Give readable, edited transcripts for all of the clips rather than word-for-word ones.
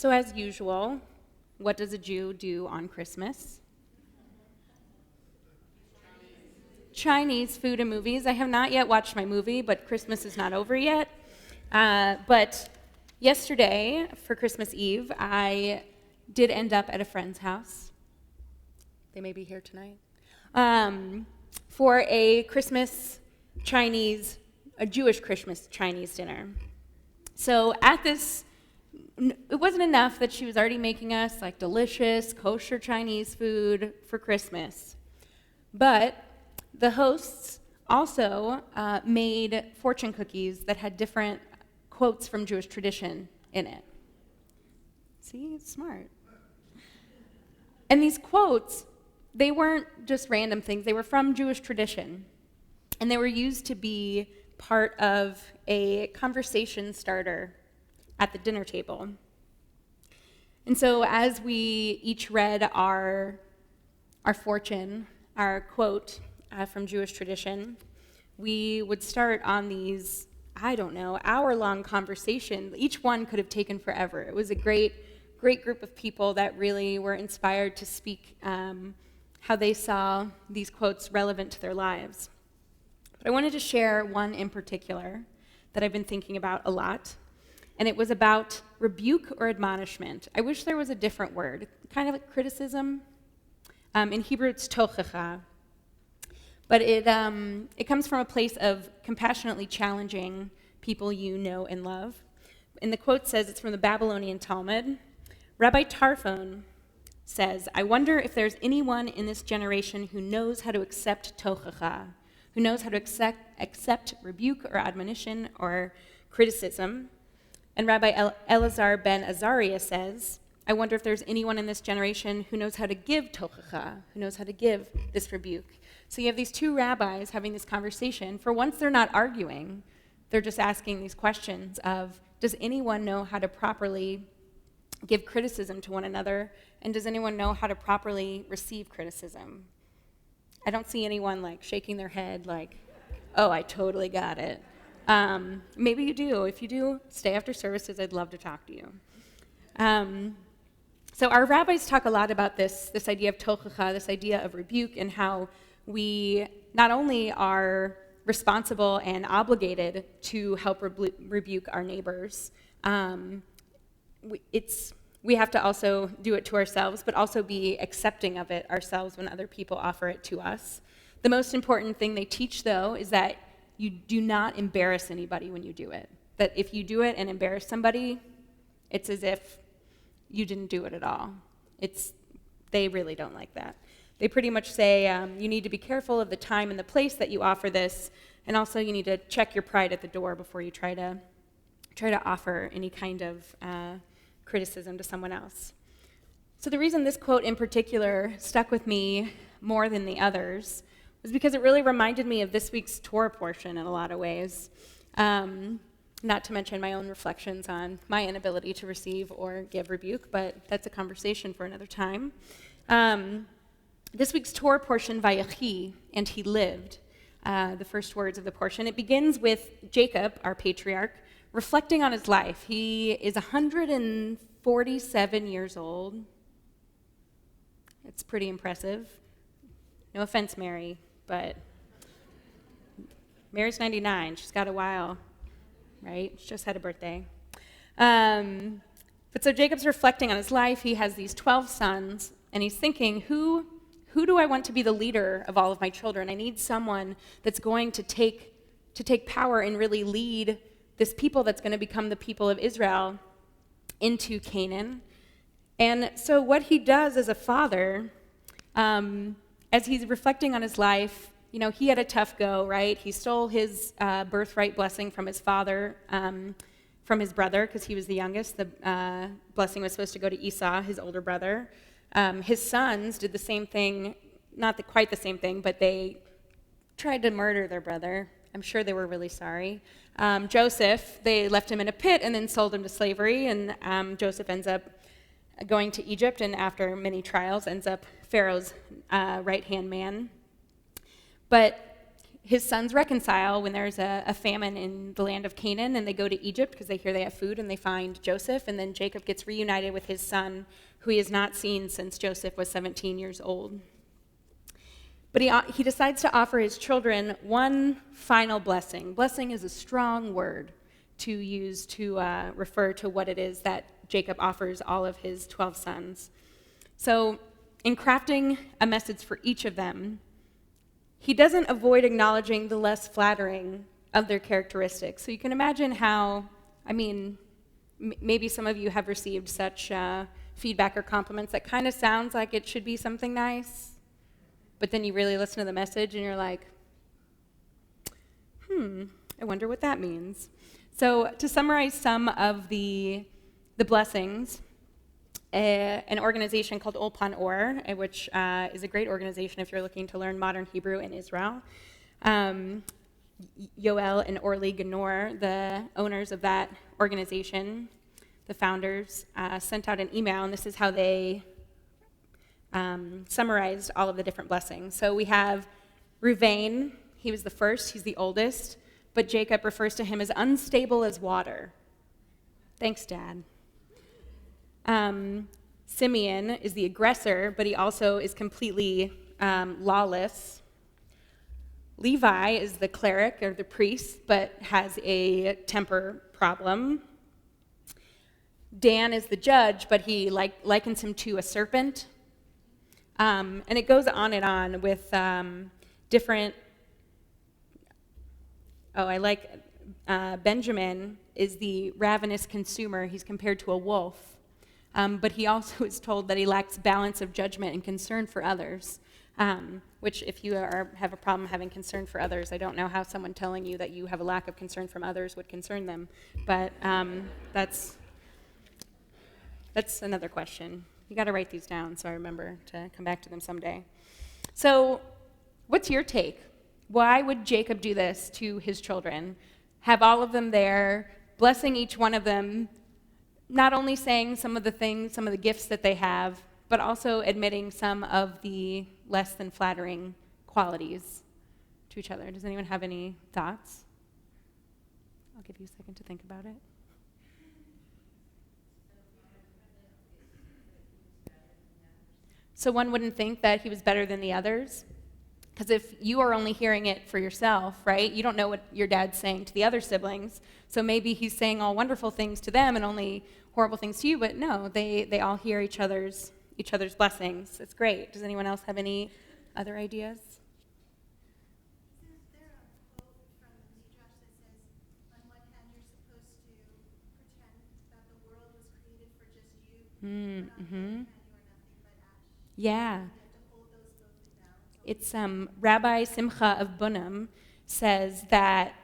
So as usual, what does a Jew do on Christmas? Chinese food and movies. I have not yet watched my movie, but Christmas is not over yet. But yesterday, for Christmas Eve, I did end up at a friend's house. They may be here tonight. For a Jewish Christmas Chinese dinner. So at this, it wasn't enough that she was already making us like delicious kosher Chinese food for Christmas, but the hosts also made fortune cookies that had different quotes from Jewish tradition in it. See, it's smart. And these quotes, they weren't just random things. They were from Jewish tradition. And they were used to be part of a conversation starter at the dinner table. And so as we each read our fortune, our quote from Jewish tradition, we would start on these, hour-long conversations. Each one could have taken forever. It was a great group of people that really were inspired to speak how they saw these quotes relevant to their lives. But I wanted to share one in particular that I've been thinking about a lot, and it was about rebuke or admonishment. I wish there was a different word, kind of like criticism. In Hebrew, it's tochacha. But it comes from a place of compassionately challenging people you know and love. And the quote says, it's from the Babylonian Talmud. Rabbi Tarfon says, I wonder if there's anyone in this generation who knows how to accept tochacha, who knows how to accept rebuke or admonition or criticism. And Rabbi Elazar ben Azariah says, I wonder if there's anyone in this generation who knows how to give tochacha, who knows how to give this rebuke. So you have these two rabbis having this conversation. For once, they're not arguing. They're just asking these questions of, does anyone know how to properly give criticism to one another? And does anyone know how to properly receive criticism? I don't see anyone like shaking their head like, oh, I totally got it. Maybe you do. If you do, stay after services. I'd love to talk to you. So our rabbis talk a lot about this idea of tochacha, this idea of rebuke, and how we not only are responsible and obligated to help rebuke our neighbors, we have to also do it to ourselves, but also be accepting of it ourselves when other people offer it to us. The most important thing they teach, though, is that you do not embarrass anybody when you do it. That if you do it and embarrass somebody, it's as if you didn't do it at all. They really don't like that. They pretty much say you need to be careful of the time and the place that you offer this, and also you need to check your pride at the door before you try to offer any kind of criticism to someone else. So the reason this quote in particular stuck with me more than the others was because it really reminded me of this week's Torah portion in a lot of ways. Not to mention my own reflections on my inability to receive or give rebuke, but that's a conversation for another time. This week's Torah portion, Vayechi, and he lived, the first words of the portion. It begins with Jacob, our patriarch, reflecting on his life. He is 147 years old. It's pretty impressive. No offense, Mary, but Mary's 99. She's got a while, right? She just had a birthday. But so Jacob's reflecting on his life. He has these 12 sons, and he's thinking, who do I want to be the leader of all of my children? I need someone that's going to take power and really lead this people that's going to become the people of Israel into Canaan. And so what he does as a father, as he's reflecting on his life, he had a tough go, right? He stole his birthright blessing from his father, from his brother, because he was the youngest. The blessing was supposed to go to Esau, his older brother. His sons did the same thing, not quite the same thing, but they tried to murder their brother. I'm sure they were really sorry. Joseph, they left him in a pit and then sold him to slavery, and Joseph ends up going to Egypt, and after many trials ends up Pharaoh's right-hand man. But his sons reconcile when there's a famine in the land of Canaan, and they go to Egypt because they hear they have food, and they find Joseph, and then Jacob gets reunited with his son, who he has not seen since Joseph was 17 years old. But he decides to offer his children one final blessing. Blessing is a strong word to use to refer to what it is that Jacob offers all of his 12 sons. So in crafting a message for each of them, he doesn't avoid acknowledging the less flattering of their characteristics. So you can imagine how, maybe some of you have received such feedback or compliments that kind of sounds like it should be something nice, but then you really listen to the message and you're like, I wonder what that means. So to summarize some of the blessings, an organization called Ulpan Or, which is a great organization if you're looking to learn modern Hebrew in Israel. Yoel and Orly Ganor, the owners of that organization, the founders, sent out an email, and this is how they summarized all of the different blessings. So we have Ruvain. He was the first, he's the oldest, but Jacob refers to him as unstable as water. Thanks, Dad. Simeon is the aggressor, but he also is completely lawless. Levi is the cleric or the priest, but has a temper problem. Dan is the judge, but he likens him to a serpent. And it goes on and on with different. Benjamin is the ravenous consumer. He's compared to a wolf. But he also is told that he lacks balance of judgment and concern for others, which if you have a problem having concern for others, I don't know how someone telling you that you have a lack of concern from others would concern them. But that's another question. You got to write these down so I remember to come back to them someday. So what's your take? Why would Jacob do this to his children? Have all of them there, blessing each one of them, not only saying some of the gifts that they have, but also admitting some of the less than flattering qualities to each other. Does anyone have any thoughts? I'll give you a second to think about it. So one wouldn't think that he was better than the others? Because if you are only hearing it for yourself, right, you don't know what your dad's saying to the other siblings. So maybe he's saying all wonderful things to them and only horrible things to you, but no, they all hear each other's blessings. It's great. Does anyone else have any other ideas? Isn't there a quote from the Midrash that says, on one hand, you're supposed to pretend that the world was created for just you, but on the other hand, you are nothing but ash. Yeah. You have to hold those both in balance. It's Rabbi Simcha of Bunam says that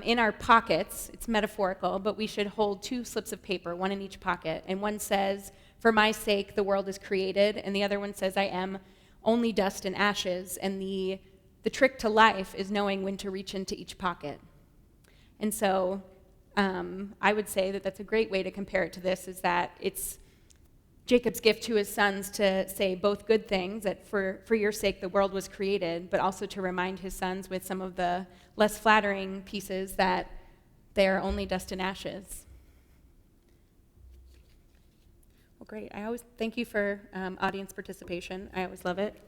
in our pockets, it's metaphorical, but we should hold 2 slips of paper, one in each pocket. And one says, for my sake, the world is created. And the other one says, I am only dust and ashes. And the trick to life is knowing when to reach into each pocket. And so I would say that that's a great way to compare it to this, is that it's Jacob's gift to his sons to say both good things, that for your sake the world was created, but also to remind his sons with some of the less flattering pieces that they are only dust and ashes. Well, great. I always thank you for audience participation. I always love it.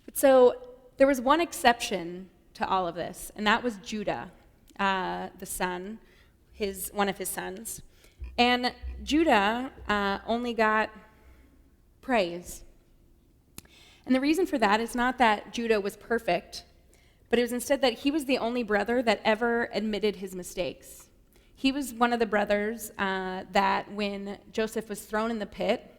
But so there was one exception to all of this, and that was Judah, the son, one of his sons. And Judah only got praise. And the reason for that is not that Judah was perfect, but it was instead that he was the only brother that ever admitted his mistakes. He was one of the brothers that when Joseph was thrown in the pit,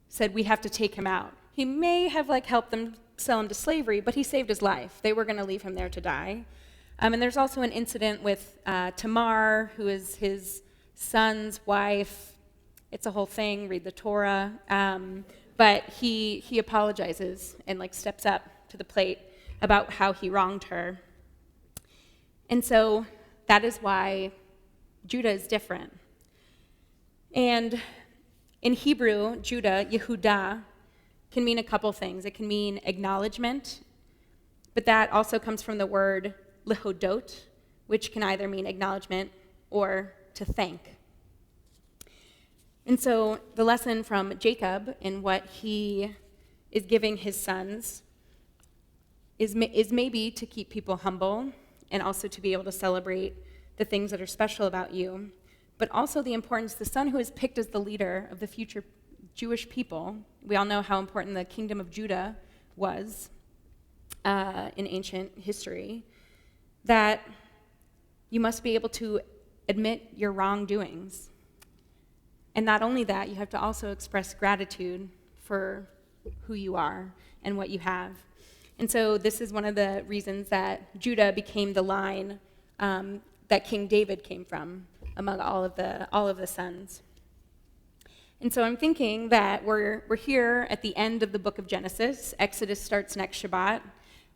said, we have to take him out. He may have helped them sell him to slavery, but he saved his life. They were going to leave him there to die. And there's also an incident with Tamar, who is his son's wife. It's a whole thing, read the Torah. But he apologizes and steps up to the plate about how he wronged her. And so that is why Judah is different. And in Hebrew, Judah, Yehudah, can mean a couple things. It can mean acknowledgement, but that also comes from the word lihodot, which can either mean acknowledgement or to thank. And so the lesson from Jacob in what he is giving his sons is maybe to keep people humble and also to be able to celebrate the things that are special about you, but also the importance, the son who is picked as the leader of the future Jewish people. We all know how important the kingdom of Judah was in ancient history, that you must be able to admit your wrongdoings. And not only that, you have to also express gratitude for who you are and what you have. And so this is one of the reasons that Judah became the line that King David came from among all of the sons. And so I'm thinking that we're here at the end of the book of Genesis. Exodus starts next Shabbat,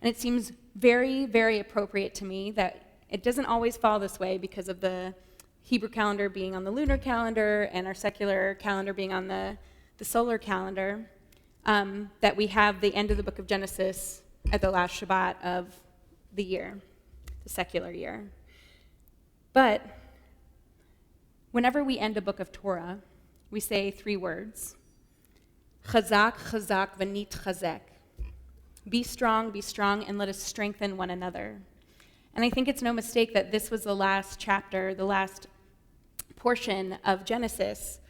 and it seems very, very appropriate to me that it doesn't always fall this way because of the Hebrew calendar being on the lunar calendar and our secular calendar being on the solar calendar, that we have the end of the book of Genesis at the last Shabbat of the year, the secular year. But whenever we end a book of Torah, we say 3 words: Chazak, chazak, v'nit chazek. Be strong, and let us strengthen one another. And I think it's no mistake that this was the last chapter, the last portion of Genesis,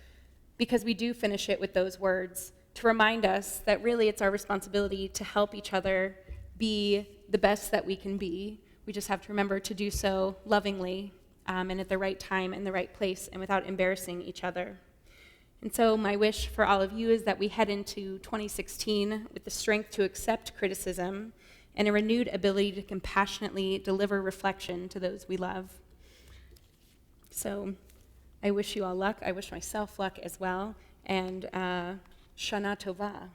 because we do finish it with those words to remind us that really it's our responsibility to help each other be the best that we can be. We just have to remember to do so lovingly and at the right time and the right place and without embarrassing each other. And so my wish for all of you is that we head into 2016 with the strength to accept criticism and a renewed ability to compassionately deliver reflection to those we love. So I wish you all luck. I wish myself luck as well. And Shana Tova.